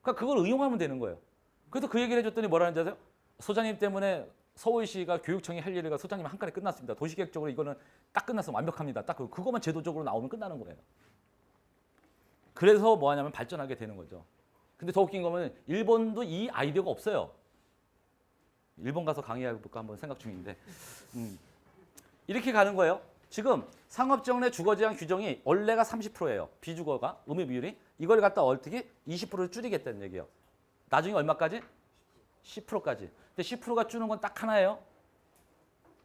그러니까 그걸 응용하면 되는 거예요. 그래서 그 얘기를 해줬더니 뭐라는지 아세요? 소장님 때문에 서울시가 교육청이 할 일을 소장님 한 칸에 끝났습니다. 도시계획적으로 이거는 딱 끝났어. 완벽합니다. 딱 그거만 제도적으로 나오면 끝나는 거예요. 그래서 뭐 하냐면 발전하게 되는 거죠. 근데 더 웃긴 거는 일본도 이 아이디어가 없어요. 일본 가서 강의해볼까 한번 생각 중인데. 이렇게 가는 거예요. 지금 상업지역 내 주거제한 규정이 원래가 30%예요. 비주거가 의무 비율이. 이걸 갖다 어떻게 20%를 줄이겠다는 얘기예요. 나중에 얼마까지? 10%까지. 근데 10%가 주는 건 딱 하나예요.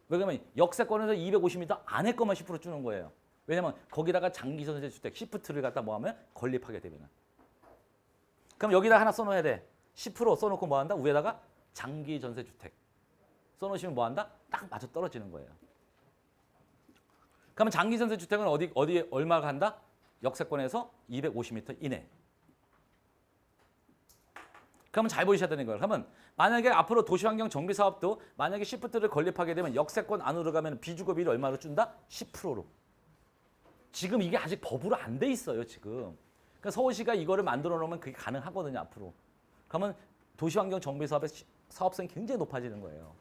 왜냐면 역세권에서 250m 안에 것만 10% 주는 거예요. 왜냐면 거기다가 장기전세 주택 시프트를 갖다 뭐 하면 건립하게 되면. 그럼 여기다 하나 써놓아야 돼. 10% 써놓고 뭐 한다? 위에다가 장기전세 주택. 써놓으시면 뭐 한다? 딱 맞아 떨어지는 거예요. 그러면 장기전세 주택은 어디에 얼마가 간다? 역세권에서 250m 이내. 그러면 잘 보이셔야 되는 거예요. 그러면 만약에 앞으로 도시환경 정비 사업도 만약에 시프트를 건립하게 되면 역세권 안으로 가면 비주거 비율 얼마로 준다? 10%로. 지금 이게 아직 법으로 안 돼 있어요, 지금. 그러니까 서울시가 이거를 만들어 놓으면 그게 가능하거든요, 앞으로. 그러면 도시환경 정비 사업의 사업성이 굉장히 높아지는 거예요.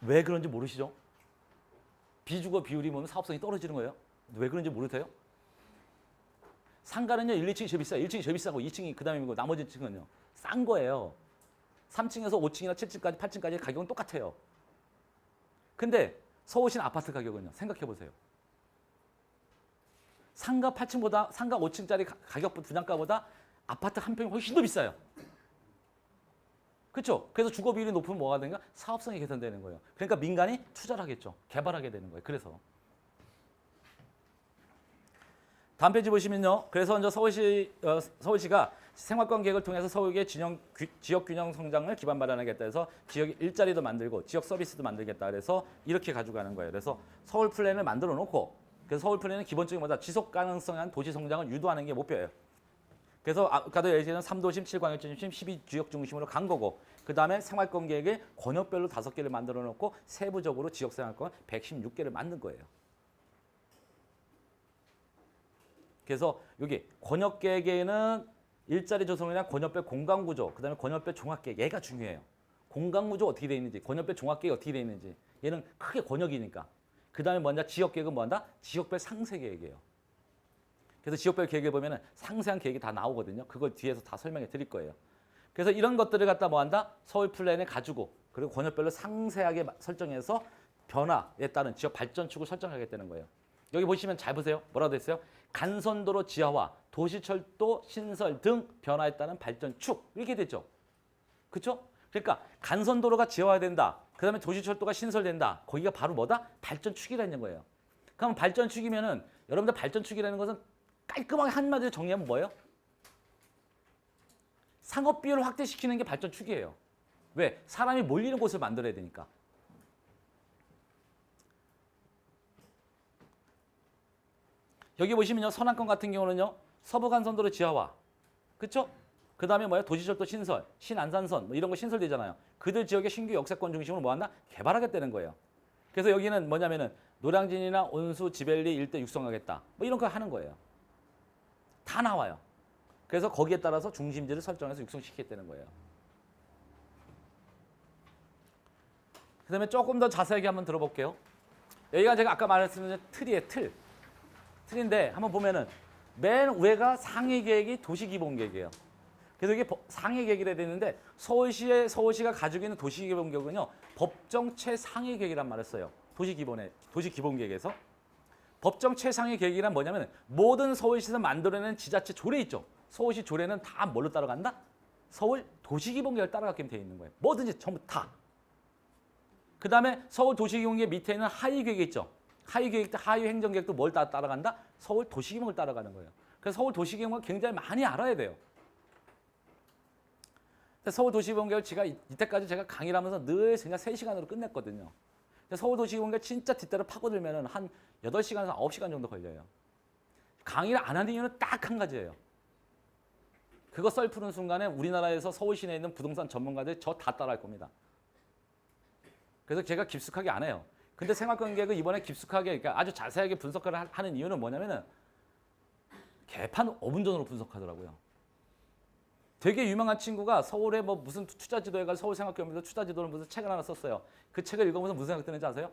왜 그런지 모르시죠? 비주거 비율이 보면 사업성이 떨어지는 거예요. 왜 그런지 모르세요? 상가는요, 1, 2층이 제일 비싸요. 1층이 제일 비싸고 2층이 그 다음이고 나머지 층은요. 싼 거예요. 3층에서 5층이나 7층까지 8층까지 가격은 똑같아요. 근데 서울시는 아파트 가격은요. 생각해 보세요. 상가 8층보다 상가 5층짜리 가격 분양가보다 아파트 한 평이 훨씬 더 비싸요. 그렇죠? 그래서 주거 비율이 높으면 뭐가 되는가? 사업성이 개선되는 거예요. 그러니까 민간이 투자를 하겠죠. 개발하게 되는 거예요. 그래서 다음 페이지 보시면요. 그래서 이제 서울시가 생활권 계획을 통해서 서울의 지역 균형 성장을 기반 마련하겠다 해서 지역 일자리도 만들고 지역 서비스도 만들겠다. 그래서 이렇게 가져가는 거예요. 그래서 서울 플랜을 만들어 놓고 그래서 서울 플랜은 기본적인 뭐다? 지속 가능성한 도시 성장을 유도하는 게 목표예요. 그래서 아까도 얘기했던 3도심, 7광역 중심, 12지역 중심으로 간 거고 그 다음에 생활권 계획을 권역별로 5개를 만들어 놓고 세부적으로 지역 생활권 116개를 만든 거예요. 그래서 여기 권역 계획에는 일자리 조성이나 권역별 공간 구조, 그 다음에 권역별 종합 계획 얘가 중요해요. 공간 구조 어떻게 돼 있는지, 권역별 종합 계획 어떻게 돼 있는지 얘는 크게 권역이니까. 그 다음에 뭐냐 지역 계획은 뭐한다? 지역별 상세 계획이에요. 그래서 지역별 계획에 보면은 상세한 계획이 다 나오거든요. 그걸 뒤에서 다 설명해 드릴 거예요. 그래서 이런 것들을 갖다 뭐한다? 서울 플랜에 가지고 그리고 권역별로 상세하게 설정해서 변화에 따른 지역 발전축을 설정하겠다는 거예요. 여기 보시면 잘 보세요. 뭐라고 돼 있어요? 간선도로 지하화, 도시철도 신설 등 변화에 따른 발전축 이렇게 되죠. 그렇죠? 그러니까 간선도로가 지하화된다. 그다음에 도시철도가 신설된다. 거기가 바로 뭐다? 발전축이라는 거예요. 그럼 발전축이면은 여러분들 발전축이라는 것은 깔끔하게 한마디로 정리하면 뭐예요? 상업 비율을 확대시키는 게 발전축이에요. 왜? 사람이 몰리는 곳을 만들어야 되니까. 여기 보시면요. 서남권 같은 경우는요. 서부간선도로 지하화. 그렇죠? 그 다음에 뭐예요? 도시철도 신설, 신안산선 뭐 이런 거 신설되잖아요. 그들 지역의 신규 역세권 중심으로 뭐한다? 개발하겠다는 거예요. 그래서 여기는 뭐냐면은 노량진이나 온수, 지벨리 일대 육성하겠다. 뭐 이런 거 하는 거예요. 다 나와요. 그래서 거기에 따라서 중심지를 설정해서 육성시키겠다는 거예요. 그 다음에 조금 더 자세하게 한번 들어볼게요. 여기가 제가 아까 말했던 틀이에요. 틀인데 한번 보면은 맨 위가 상위 계획이 도시기본계획이에요. 그래서 이게 상위 계획이라 되어 있는데 서울시가 가지고 있는 도시기본계획은요. 법정 최상위 계획이란 말을 써요. 도시기본계획에서. 법정 최상위 계획이란 뭐냐면 모든 서울시에서 만들어내는 지자체 조례 있죠. 서울시 조례는 다 뭘로 따라간다? 서울 도시기본계획을 따라가게 되어 있는 거예요. 뭐든지 전부 다. 그 다음에 서울 도시기본계획 밑에 있는 하위 계획이 있죠. 하위 계획도 하위 행정계획도 뭘 따라간다? 서울 도시기본을 따라가는 거예요. 그래서 서울 도시기본을 굉장히 많이 알아야 돼요. 서울 도시기본계획을 이때까지 제가 강의를 하면서 늘 그냥 3시간으로 끝냈거든요. 서울 도시기본계획 진짜 뒷대로 파고들면 한 8시간에서 9시간 정도 걸려요. 강의를 안 하는 이유는 딱 한 가지예요. 그거 썰 푸는 순간에 우리나라에서 서울 시내에 있는 부동산 전문가들 저 다 따라할 겁니다. 그래서 제가 깊숙하게 안 해요. 근데 생활권 계획을 이번에 깊숙하게 그러니까 아주 자세하게 분석을 하는 이유는 뭐냐면은 개판 5분 전으로 분석하더라고요. 되게 유명한 친구가 서울에 뭐 무슨 투자지도에 가서 서울생활권에서 투자지도를 무슨 책을 하나 썼어요. 그 책을 읽으면서 무슨 생각 드는지 아세요?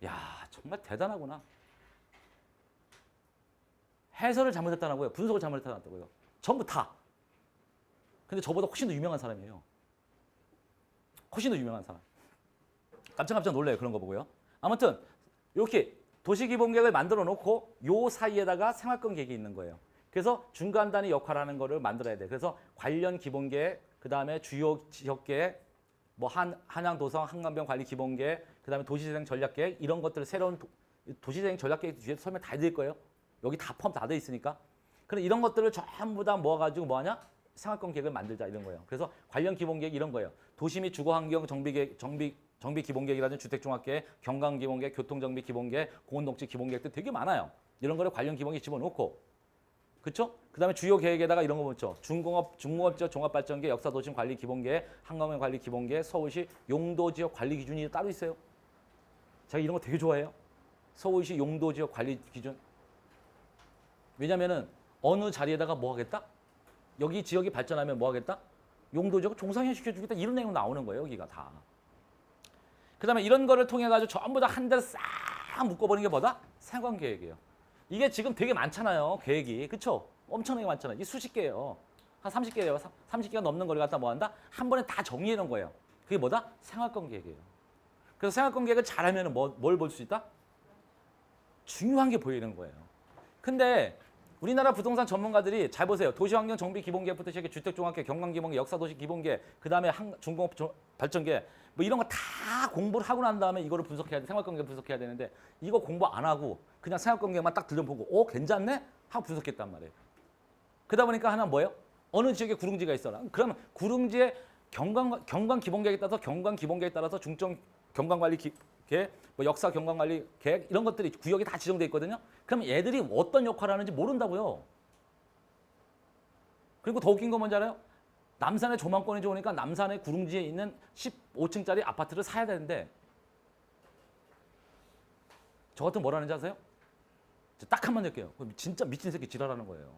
야, 정말 대단하구나. 해설을 잘못했다고요. 분석을 잘못했다고요. 전부 다. 근데 저보다 훨씬 더 유명한 사람이에요. 훨씬 더 유명한 사람. 깜짝깜짝 놀래요. 그런 거 보고요. 아무튼 이렇게 도시기본계획을 만들어 놓고 요 사이에다가 생활권 계획이 있는 거예요. 그래서 중간 단위 역할하는 거를 만들어야 돼. 그래서 관련 기본계획, 그다음에 주요 지역계획, 뭐 한양 도성 한강변 관리 기본계획, 그다음에 도시재생 전략계획 이런 것들을 새로운 도시재생 전략계획 뒤에 설명 다 드릴 거예요. 여기 다 포함 다 돼 있으니까. 그럼 이런 것들을 전부 다 모아가지고 뭐하냐? 생활권 계획을 만들자 이런 거예요. 그래서 관련 기본계획 이런 거예요. 도시 및 주거환경 정비 기본계획이라든지 주택종합계획, 경관기본계획, 교통정비 기본계획, 공원녹지 기본계획 등 되게 많아요. 이런 거를 관련 기본계획 집어넣고, 그렇죠? 그다음에 주요 계획에다가 이런 거 보죠. 중공업지역 종합발전계획, 역사도심 관리 기본계획, 한강변 관리 기본계획, 서울시 용도지역 관리 기준이 따로 있어요. 제가 이런 거 되게 좋아해요. 서울시 용도지역 관리 기준. 왜냐면은 어느 자리에다가 뭐 하겠다? 여기 지역이 발전하면 뭐 하겠다? 용도지역 종상화 시켜주겠다. 이런 내용 나오는 거예요. 여기가 다. 그다음에 이런 거를 통해 가지고 전부 다 한 대로 싹 묶어버리는 게 뭐다? 생활권 계획이에요. 이게 지금 되게 많잖아요. 계획이. 그렇죠? 엄청나게 많잖아요. 이게 수십 개예요. 한 30개예요. 30개가 넘는 걸 갖다 뭐 한다? 한 번에 다 정리해 놓은 거예요. 그게 뭐다? 생활권 계획이에요. 그래서 생활권 계획을 잘하면 뭘 볼 수 있다? 중요한 게 보이는 거예요. 근데 우리나라 부동산 전문가들이 잘 보세요. 도시환경 정비 기본계획부터 시작해 주택종합계획, 경관기본계획, 역사도시 기본계획, 그다음에 중공업 발전계획 뭐 이런 거 다 공부를 하고 난 다음에 이거를 분석해야 돼. 생활권 계획 분석해야 되는데 이거 공부 안 하고 그냥 생활권 계획만 딱 들려보고 괜찮네? 하고 분석했단 말이에요. 그러다 보니까 하나 뭐예요? 어느 지역에 구릉지가 있어라. 그러면 구릉지의 경관 기본계획에 따라서 경관 기본계획에 따라서 중점 경관관리 계획, 뭐 역사 경관관리 계획 이런 것들이 구역이 다 지정돼 있거든요. 그럼 얘들이 어떤 역할을 하는지 모른다고요. 그리고 더 웃긴 건 뭔지 알아요? 남산에 조망권이 좋으니까 남산의 구릉지에 있는 15층짜리 아파트를 사야 되는데 저 같은 뭐라 하는지 아세요? 딱 한 번 할게요. 진짜 미친 새끼 지랄하는 거예요.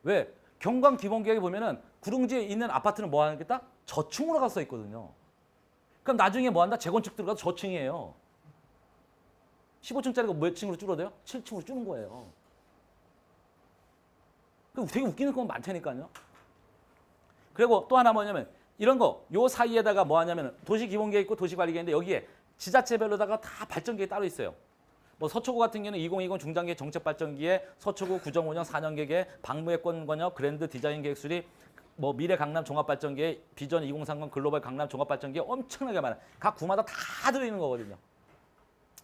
왜? 경관 기본계획에 보면은 구릉지에 있는 아파트는 뭐 하겠다? 저층으로 가서 있거든요. 그럼 나중에 뭐 한다? 재건축 들어가서 저층이에요. 15층짜리가 몇 층으로 줄어들어요? 7층으로 줄는 거예요. 되게 웃기는 건 많다니까요. 그리고 또 하나 뭐냐면 이런 거 요 사이에다가 뭐 하냐면 도시기본계획 있고 도시관리계획인데 여기에 지자체별로다가 다 발전계획이 따로 있어요. 뭐 서초구 같은 경우는 2020 중장기 정책발전기에 서초구 구정5년 4년계획, 방무의권 권역, 그랜드 디자인 계획 수립, 뭐 미래 강남 종합발전계획, 비전 2030 글로벌 강남 종합발전계획 엄청나게 많아요. 각 구마다 다 들어있는 거거든요.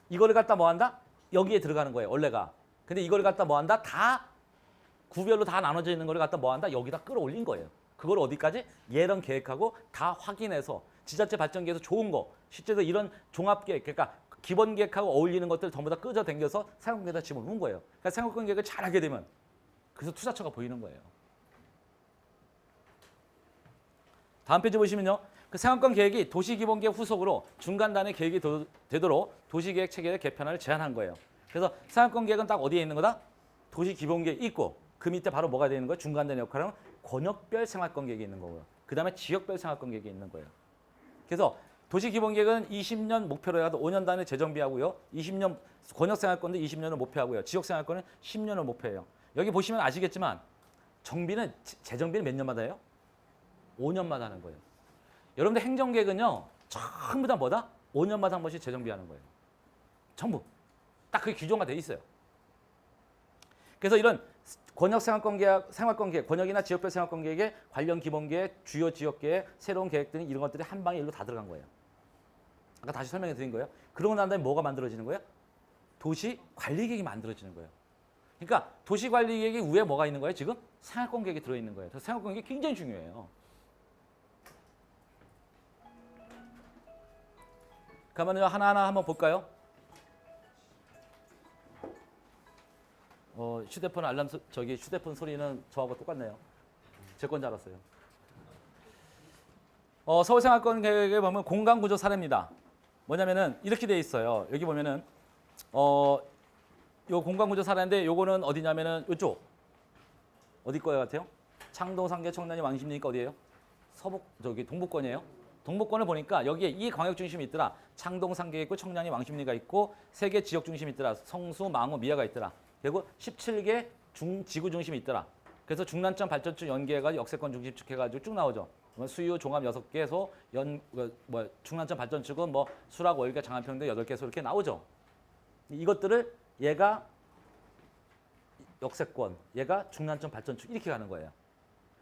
이거를 갖다 뭐 한다? 여기에 들어가는 거예요. 원래가. 근데 이거를 갖다 뭐 한다? 다 구별로 다 나눠져 있는 거를 갖다 뭐 한다? 여기다 끌어올린 거예요. 그걸 어디까지? 예런 계획하고 다 확인해서 지자체 발전계획에서 좋은 거, 실제로 이런 종합계획, 그러니까 기본 계획하고 어울리는 것들 전부 다 끄져 당겨서 생활권 계획에다 집어넣은 거예요. 그러니까 생활권 계획을 잘하게 되면 그래서 투자처가 보이는 거예요. 다음 페이지 보시면요. 그 생활권 계획이 도시기본계획 후속으로 중간 단위 계획이 되도록 도시계획 체계의 개편을 제안한 거예요. 그래서 생활권 계획은 딱 어디에 있는 거다? 도시기본계획 있고 그 밑에 바로 뭐가 되는 거예요? 중간 단위 역할은 권역별 생활권 계획이 있는 거고요. 그 다음에 지역별 생활권 계획이 있는 거예요. 그래서 도시기본계획은 20년 목표로 해서 5년 단위 재정비하고요. 20년 권역생활권도 20년을 목표하고요. 지역생활권은 10년을 목표해요. 여기 보시면 아시겠지만 정비는 재정비는 몇 년마다 해요? 5년마다 하는 거예요. 여러분들 행정계획은요. 전부 다 뭐다? 5년마다 한 번씩 재정비하는 거예요. 전부. 딱 그게 규정화 돼 있어요. 그래서 이런 권역생활권 계획, 권역이나 지역별 생활권 계획에 관련 기본계획, 주요 지역계획, 새로운 계획들이 이런 것들이 한 방에 일로 다 들어간 거예요. 아까 다시 설명해 드린 거예요. 그러고 난 다음에 뭐가 만들어지는 거예요? 도시관리계획이 만들어지는 거예요. 그러니까 도시관리계획이 위에 뭐가 있는 거예요? 지금 생활권 계획이 들어있는 거예요. 그래서 생활권 계획이 굉장히 중요해요. 그러면 하나하나 한번 볼까요? 휴대폰 알람 휴대폰 소리는 저하고 똑같네요. 제 건 줄 알았어요. 서울생활권 계획에 보면 공간구조 사례입니다. 뭐냐면은 이렇게 돼 있어요. 여기 보면은 요 공간구조 살았는데 요거는 어디냐면은 요쪽 어디 거예요 같아요? 창동, 상계, 청량리, 왕십리니까 어디예요? 서북 저기 동북권이에요. 동북권을 보니까 여기에 이 광역 중심이 있더라. 창동, 상계가 있고 청량리, 왕십리가 있고 세 개 지역 중심이 있더라. 성수, 망우, 미아가 있더라. 그리고 17개 지구 중심이 있더라. 그래서 중난점 발전축 연계해가지고 역세권 중심축 해가지고 쭉 나오죠. 수유 종합 6개소 중난점 발전축은 뭐 수락, 월계, 장안평등 8개소 이렇게 나오죠. 이것들을 얘가 역세권, 얘가 중난점 발전축 이렇게 가는 거예요.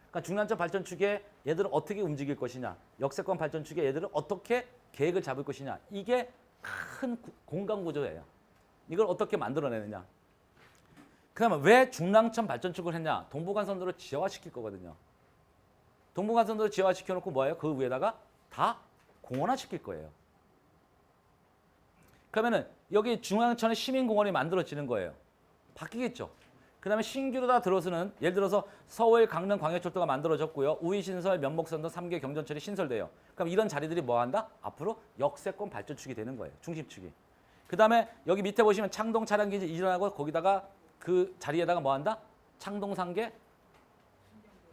그러니까 중난점 발전축에 얘들은 어떻게 움직일 것이냐, 역세권 발전축에 얘들은 어떻게 계획을 잡을 것이냐, 이게 큰 공간 구조예요. 이걸 어떻게 만들어내느냐. 그다음에 왜 중랑천 발전축을 했냐? 동부간선도로 지하화시킬 거거든요. 동부간선도로 지하화시켜놓고 뭐예요? 그 위에다가 다 공원화시킬 거예요. 그러면은 여기 중앙천에 시민공원이 만들어지는 거예요. 바뀌겠죠. 그다음에 신규로 다 들어서는 예를 들어서 서울, 강릉, 광역철도가 만들어졌고요. 우이신설, 면목선도 3개 경전철이 신설돼요. 그럼 이런 자리들이 뭐 한다? 앞으로 역세권 발전축이 되는 거예요. 중심축이. 그다음에 여기 밑에 보시면 창동 차량기지 이전하고 거기다가 그 자리에다가 뭐 한다? 창동 상계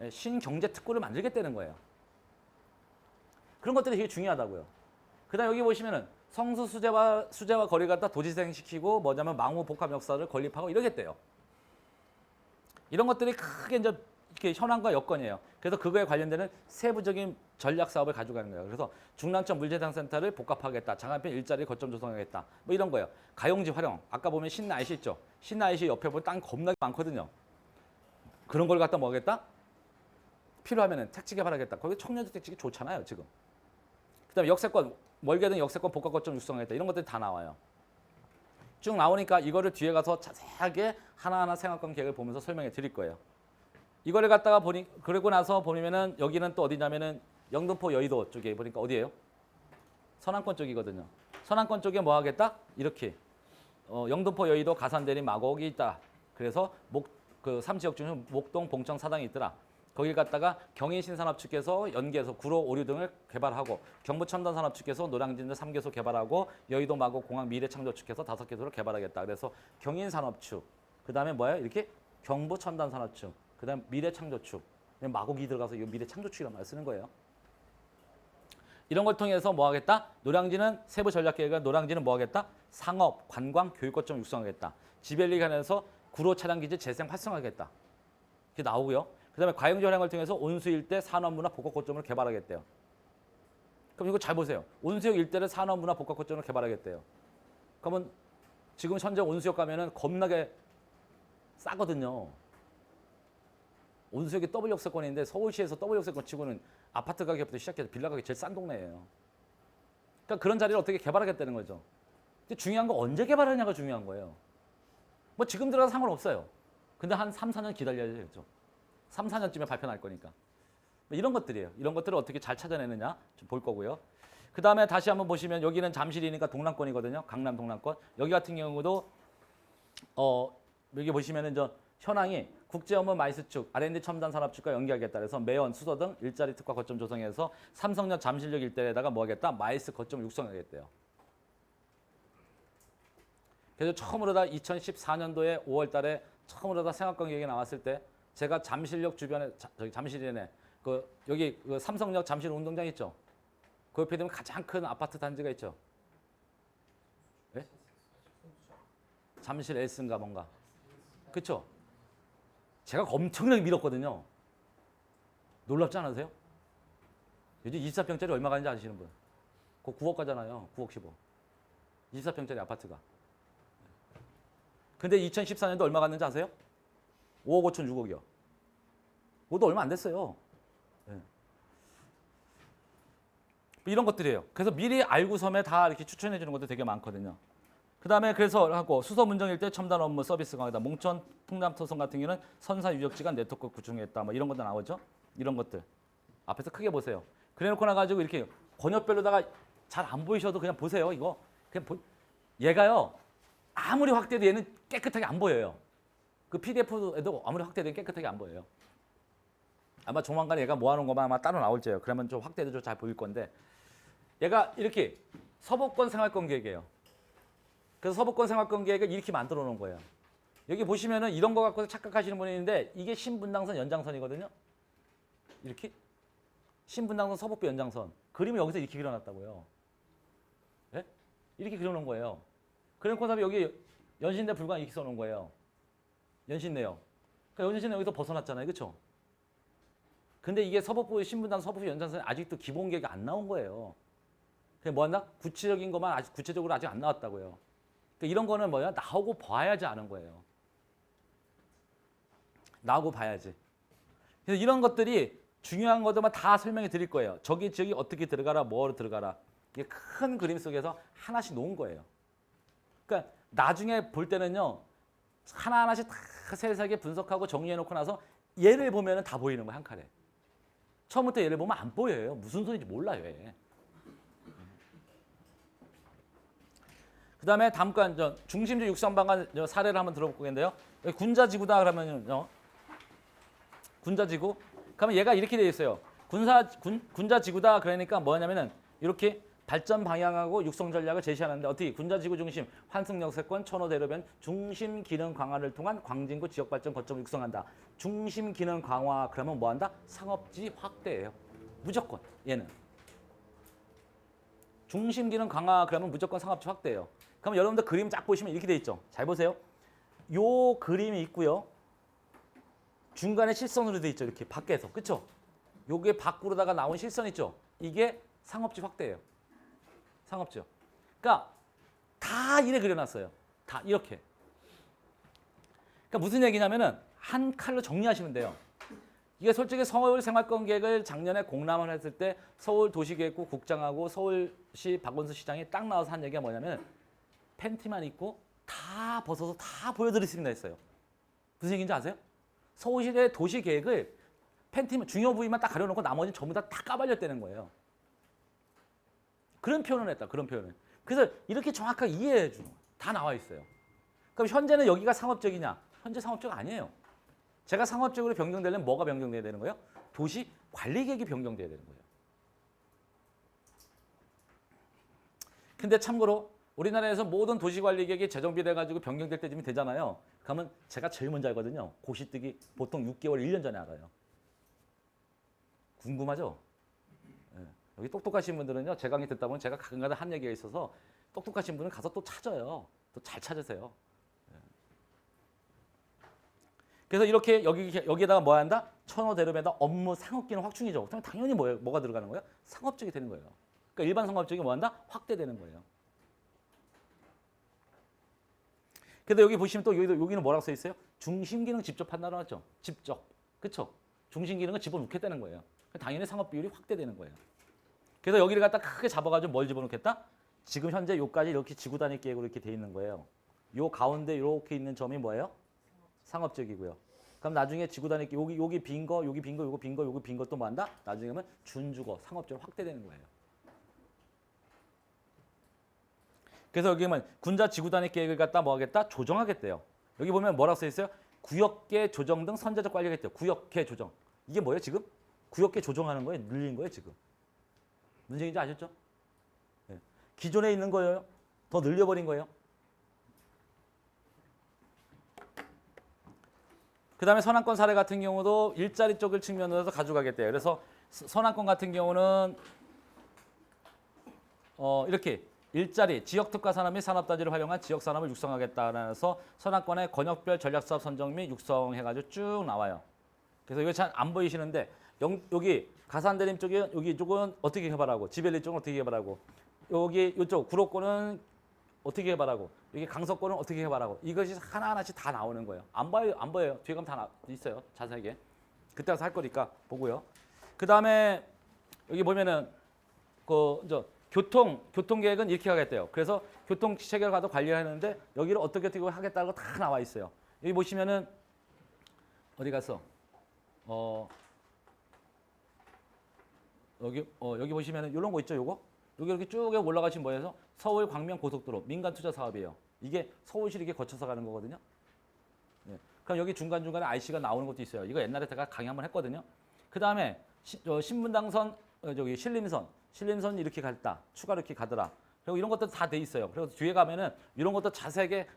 신경제 특구를 만들겠다는 거예요. 그런 것들이 되게 중요하다고요. 그다음 여기 보시면은 성수 수재와 거리 갖다 도지생시키고 뭐냐면 망우 복합 역사를 건립하고 이러겠대요. 이런 것들이 크게 이제 이렇게 현황과 여건이에요. 그래서 그거에 관련되는 세부적인 전략 사업을 가져가는 거예요. 그래서 중랑천 물재생센터를 복합하겠다. 장안편 일자리 거점 조성하겠다. 뭐 이런 거예요. 가용지 활용. 아까 보면 신나이시 있죠. 신나이시 옆에 보면 땅 겁나게 많거든요. 그런 걸 갖다 뭐 하겠다? 필요하면은 택지 개발하겠다. 거기 청년주 택지가 좋잖아요, 지금. 그다음에 역세권, 멀게든 역세권 복합 거점 육성하겠다. 이런 것들이 다 나와요. 쭉 나오니까 이거를 뒤에 가서 자세하게 하나하나 생활권 계획을 보면서 설명해 드릴 거예요. 이거를 갖다가 그러고 나서 보면은 여기는 또 어디냐면은 영등포 여의도 쪽에 보니까 어디예요? 서남권 쪽이거든요. 서남권 쪽에 뭐 하겠다? 이렇게 영등포 여의도 가산대림 마곡이 있다. 그래서 그 3지역 중에 목동 봉청 사당이 있더라. 거기 갔다가 경인신산업 측에서 연계해서 구로 오류 등을 개발하고 경부첨단산업 측에서 노량진을 3개소 개발하고 여의도 마곡 공항 미래창조 측에서 5개소를 개발하겠다. 그래서 경인산업 측, 그다음에 뭐예요? 이렇게 경부첨단산업 측, 그다음 미래창조 측. 마곡이 들어가서 이 미래창조축이라는 말을 쓰는 거예요. 이런 걸 통해서 뭐 하겠다? 노량진은 세부 전략 계획은 노량진은 뭐 하겠다? 상업, 관광, 교육 거점 육성하겠다. 지벨리 관해서 구로 차량 기지 재생 활성화하겠다. 이렇게 나오고요. 그다음에 과영지 활용을 통해서 온수 일대 산업문화 복합 거점을 개발하겠대요. 그럼 이거 잘 보세요. 온수역 일대를 산업문화 복합 거점을 개발하겠대요. 그러면 지금 현재 온수역 가면은 겁나게 싸거든요. 온수역이 더블 역세권인데 서울시에서 더블 역세권 치고는 아파트 가격부터 시작해서 빌라 가격이 제일 싼 동네예요. 그러니까 그런 자리를 어떻게 개발하겠다는 거죠. 근데 중요한 건 언제 개발하냐가 중요한 거예요. 뭐 지금 들어가서 상관없어요. 근데 한 3, 4년 기다려야죠. 3, 4년쯤에 발표 날 거니까. 이런 것들이에요. 이런 것들을 어떻게 잘 찾아내느냐 좀 볼 거고요. 그 다음에 다시 한번 보시면 여기는 잠실이니까 동남권이거든요. 강남 동남권. 여기 같은 경우도 여기 보시면은 저 현황이 국제업무 마이스축, R&D 첨단산업축과 연계하겠다. 그래서 매연, 수서 등 일자리 특화 거점 조성해서 삼성역 잠실역 일대에다가 뭐 하겠다? 마이스 거점 육성하겠대요. 그래서 처음으로 다 2014년도에 5월 달에 처음으로 다 생활권 계획이 나왔을 때 제가 잠실역 주변에 저기 잠실이네. 여기 그 삼성역 잠실 운동장 있죠. 그 옆에 되면 가장 큰 아파트 단지가 있죠. 네? 잠실 S인가 뭔가. 그렇죠? 제가 엄청나게 밀었거든요. 놀랍지 않으세요? 요즘 24평짜리 얼마 가는지 아시는 분? 그거 9억 가잖아요. 9억 10억. 24평짜리 아파트가. 근데 2014년도 얼마 갔는지 아세요? 5억 5천 6억이요. 그것도 얼마 안 됐어요. 네. 이런 것들이에요. 그래서 미리 알고 섬에 다 이렇게 추천해 주는 것도 되게 많거든요. 그 다음에 그래서 하고 수서 문정 일대 첨단 업무 서비스 강화다. 몽천 풍남토성 같은 경우는 선사 유적지간 네트워크 구축했다. 뭐 이런 것도 나오죠. 이런 것들. 앞에서 크게 보세요. 그래놓고 나가지고 이렇게 권역별로다가 잘 안 보이셔도 그냥 보세요. 이거 그냥 얘가요. 아무리 확대도 얘는 깨끗하게 안 보여요. 그 PDF에도 아무리 확대도 깨끗하게 안 보여요. 아마 조만간 얘가 모아놓은 것만 아마 따로 나올 거예요. 그러면 좀 확대도 좀 잘 보일 건데 얘가 이렇게 서부권 생활권 계획이에요. 그래서 서부권 생활권 계획을 이렇게 만들어 놓은 거예요. 여기 보시면은 이런 거 갖고서 착각하시는 분이 있는데 이게 신분당선 연장선이거든요. 이렇게 신분당선 서북부 연장선 그림을 여기서 이렇게 그려놨다고요. 네? 이렇게 그려놓은 거예요. 그래놓고 다음에 여기 연신내 불광 이렇게 써놓은 거예요. 연신내요. 그러니까 연신내 여기서 벗어났잖아요, 그렇죠? 근데 이게 서북부 신분당 서북부 연장선이 아직도 기본 계획이 안 나온 거예요. 그게 뭐였나? 구체적인 것만 아직 구체적으로 아직 안 나왔다고요. 그러니까 이런 거는 뭐야? 나오고 봐야지 아는 거예요. 나오고 봐야지. 그래서 이런 것들이 중요한 것들만 다 설명해 드릴 거예요. 저기 어떻게 들어가라, 뭐로 들어가라. 이게 큰 그림 속에서 하나씩 놓은 거예요. 그러니까 나중에 볼 때는요. 하나하나씩 다 세세하게 분석하고 정리해 놓고 나서 얘를 보면 다 보이는 거예요. 한 칼에. 처음부터 얘를 보면 안 보여요. 무슨 소리인지 몰라요. 얘. 그 다음에 다음 건 중심지 육성방간 사례를 한번 들어볼 거겠는데요. 여기 군자지구다 그러면요. 군자지구. 그러면 얘가 이렇게 되어 있어요. 군자지구다 그러니까 뭐냐면은 이렇게 발전 방향하고 육성 전략을 제시하는데 어떻게 군자지구 중심 환승역세권 천호대로변 중심 기능 강화를 통한 광진구 지역 발전 거점을 육성한다. 중심 기능 강화 그러면 뭐 한다? 상업지 확대예요. 무조건 얘는. 중심 기능 강화 그러면 무조건 상업지 확대예요. 그럼 여러분들 그림 쫙 보시면 이렇게 돼 있죠. 잘 보세요. 요 그림이 있고요. 중간에 실선으로 돼 있죠. 이렇게 밖에서. 그렇죠? 요게 밖으로다가 나온 실선 있죠. 이게 상업지 확대예요. 상업지요. 그러니까 다 이래 그려놨어요. 다 이렇게. 그러니까 무슨 얘기냐면은 한 칼로 정리하시면 돼요. 이게 솔직히 서울 생활권 계획을 작년에 공람을 했을 때 서울 도시계획국 국장하고 서울시 박원순 시장이 딱 나와서 한 얘기가 뭐냐면 팬티만 입고 다 벗어서 다 보여드리겠습니다 했어요. 무슨 얘기인지 아세요? 서울시의 도시계획을 팬티만 중요 부위만 딱 가려놓고 나머지는 전부 다 까발렸다는 거예요. 그런 표현을 했다. 그런 표현을. 그래서 이렇게 정확하게 이해해 주는 거예요. 다 나와 있어요. 그럼 현재는 여기가 상업적이냐? 현재 상업적 아니에요. 제가 상업적으로 변경되려면 뭐가 변경돼야 되는 거예요? 도시 관리 계획이 변경돼야 되는 거예요. 근데 참고로 우리나라에서 모든 도시 관리 계획이 재정비돼 가지고 변경될 때쯤이 되잖아요. 그러면 제가 제일 먼저 알거든요. 고시뜨기 보통 6개월, 1년 전에 알아요. 궁금하죠? 네. 여기 똑똑하신 분들은요. 제 강의 듣다 보면 제가 가끔가다 한 얘기가 있어서 똑똑하신 분은 가서 또 찾아요. 또 잘 찾으세요. 네. 그래서 이렇게 여기에다가 뭐 한다? 천호대로변에다 업무 상업기능 확충이죠. 그러면 당연히 뭐가 들어가는 거예요? 상업적이 되는 거예요. 그러니까 일반 상업적이 뭐 한다? 확대되는 거예요. 근데 여기 보시면 또 여기는 뭐라고 써 있어요? 중심기능 직접 판단을 하죠. 직접. 그렇죠? 중심기능은 집어넣겠다는 거예요. 당연히 상업 비율이 확대되는 거예요. 그래서 여기를 갖다 크게 잡아가지고 뭘 집어넣겠다? 지금 현재 요까지 이렇게 지구 단위 계획으로 이렇게 돼 있는 거예요. 요 가운데 이렇게 있는 점이 뭐예요? 상업적이고요. 그럼 나중에 지구 단위 여기 빈 거, 여기 빈 거, 요거 빈 거, 요거 빈 것도 뭐 한다? 나중에 하면 준주거, 상업적으로 확대되는 거예요. 그래서 여기 보면 군자 지구 단위 계획을 갖다 뭐 하겠다? 조정하겠대요. 여기 보면 뭐라고 써 있어요? 구역계 조정 등 선제적 관리겠대요. 구역계 조정. 이게 뭐예요, 지금? 구역계 조정하는 거예요? 늘리는 거예요, 지금? 무슨 얘기인지 아셨죠? 네. 기존에 있는 거예요. 더 늘려버린 거예요. 그 다음에 선안권 사례 같은 경우도 일자리 쪽을 측면으로 가져가겠대요. 그래서 선안권 같은 경우는 이렇게 일자리, 지역특화 산업 및 산업단지를 활용한 지역산업을 육성하겠다라는 해서 선안권의 권역별 전략사업 선정 및 육성해가지고 쭉 나와요. 그래서 이거 잘 안 보이시는데 여기 가산대림 쪽에 여기 이쪽은 어떻게 개발하고 지벨리 쪽은 어떻게 개발하고 여기 이쪽 구로권은 어떻게 개발하고 여기 강서권은 어떻게 개발하고 이것이 하나하나씩 다 나오는 거예요. 안 보여요. 뒤에 가면 다 있어요. 자세하게. 그때 가서 할 거니까 보고요. 그 다음에 여기 보면은 교통 계획은 이렇게 하겠대요. 그래서 교통 체계를 가서 관리하는데 여기를 어떻게 하겠다고 다 나와 있어요. 여기 보시면은 어디 갔어? 여기 보시면은 이런 거 있죠, 요거? 여기 이렇게 쭉 올라가시면 뭐예요? 서울 광명 고속도로 민간 투자 사업이에요. 이게 서울시 이렇게 거쳐서 가는 거거든요. 네. 그럼 여기 중간중간에 IC가 나오는 것도 있어요. 이거 옛날에 제가 강의 한번 했거든요. 그 다음에 신분당선, 신림선 이렇게 갔다. 추가로 이렇게 가더라. 그리고 이런 것도 다 돼 있어요. 그리고 뒤에 가면은 이런 것도 자세하게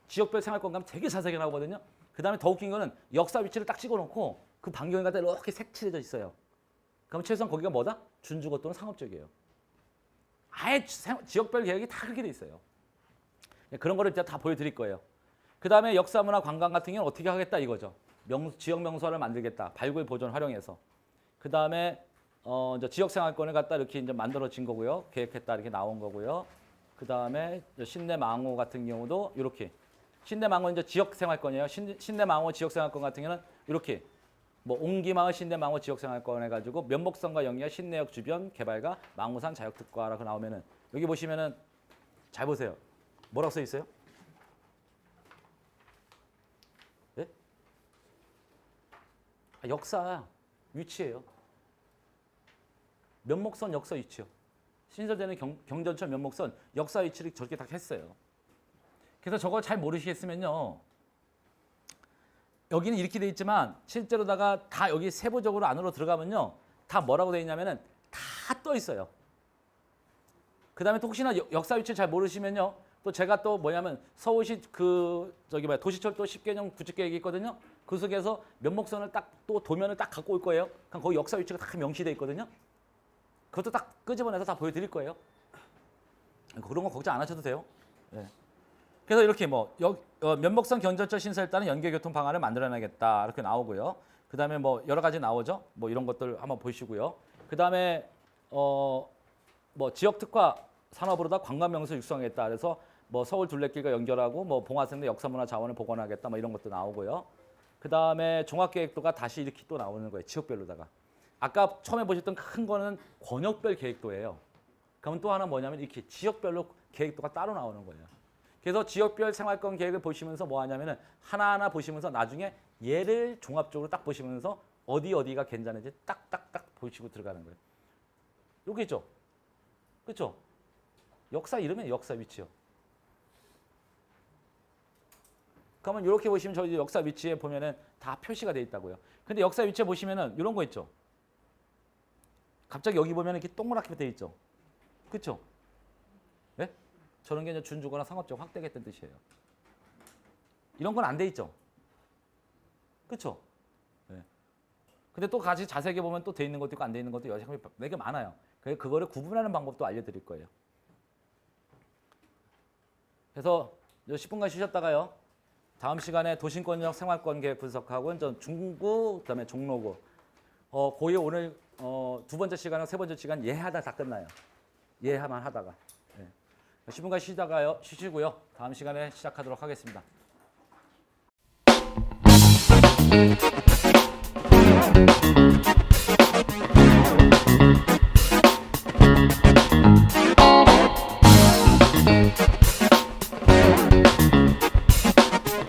지역별 생활권 가면 되게 자세하게 나오거든요. 그다음에 더 웃긴 거는 역사 위치를 딱 찍어놓고 그 반경에 갖다 이렇게 색칠해져 있어요. 그럼 최소한 거기가 뭐다? 준주거 또는 상업지역이에요. 아예 지역별 계획이 다 그렇게 돼 있어요. 그런 거를 이제 다 보여드릴 거예요. 그다음에 역사문화 관광 같은 경우는 어떻게 하겠다 이거죠. 지역 명소를 만들겠다. 발굴 보존 활용해서. 그다음에 이제 지역 생활권을 갖다 이렇게 이제 만들어진 거고요. 계획했다 이렇게 나온 거고요. 그다음에 신내망호 같은 경우도 이렇게 신내망호 이제 지역 생활권이에요. 신내망호 지역 생활권 같은 경우는 이렇게 뭐 옹기마을 신내망호 지역 생활권 해가지고 면목성과 영리와 신내역 주변 개발과 망호산 자역특화라고 나오면은 여기 보시면은 잘 보세요. 뭐라고 써 있어요? 예? 역사 위치예요. 면목선 역사 위치요. 신설되는 경전철 면목선 역사 위치를 저렇게 딱 했어요. 그래서 저걸 잘 모르시겠으면요. 여기는 이렇게 돼 있지만 실제로다가 다 여기 세부적으로 안으로 들어가면요. 다 뭐라고 돼 있냐면은 다 떠 있어요. 그다음에 또 혹시나 역사 위치를 잘 모르시면요. 또 제가 또 뭐냐면 서울시 도시철도 10개년 구축계획이 있거든요. 그 속에서 면목선을 딱 또 도면을 딱 갖고 올 거예요. 그럼 거기 역사 위치가 딱 명시돼 있거든요. 그것도 딱 끄집어내서 다 보여드릴 거예요. 그런 거 걱정 안 하셔도 돼요. 네. 그래서 이렇게 면목선 경전철 신설에 따른 연계교통 방안을 만들어내겠다 이렇게 나오고요. 그 다음에 뭐 여러 가지 나오죠. 뭐 이런 것들 한번 보시고요. 그 다음에 뭐 지역 특화 산업으로다 관광 명소 육성하겠다. 그래서 뭐 서울 둘레길과 연결하고 뭐 봉화산 내 역사문화 자원을 복원하겠다. 뭐 이런 것도 나오고요. 그 다음에 종합계획도가 다시 이렇게 또 나오는 거예요. 지역별로다가. 아까 처음에 보셨던 큰 거는 권역별 계획도예요. 그러면 또 하나 뭐냐면 이렇게 지역별로 계획도가 따로 나오는 거예요. 그래서 지역별 생활권 계획을 보시면서 뭐 하냐면은 하나하나 보시면서 나중에 얘를 종합적으로 딱 보시면서 어디가 괜찮은지 딱딱딱 보시고 들어가는 거예요. 여기 있죠? 그렇죠? 역사 이름은 역사 위치요. 그러면 이렇게 보시면 저희 역사 위치에 보면은 다 표시가 돼 있다고요. 근데 역사 위치에 보시면은 이런 거 있죠? 갑자기 여기 보면 이렇게 동그랗게 돼 있죠? 그렇죠? 네? 저런 게 이제 준주거나 상업적 확대겠다는 뜻이에요. 이런 건 안 돼 있죠? 그렇죠? 네. 근데 또 같이 자세하게 보면 또 돼 있는 것도 있고 안 돼 있는 것도 여러 개 많아요. 그거를 구분하는 방법도 알려드릴 거예요. 그래서 10분간 쉬셨다가요. 다음 시간에 도심권역 생활권 계획 분석하고 중구 그다음에 종로구. 고의 오늘 두 번째 시간하고 세 번째 시간 예하다 다 끝나요. 예하만 하다가. 네. 10분간 쉬시고요. 다음 시간에 시작하도록 하겠습니다.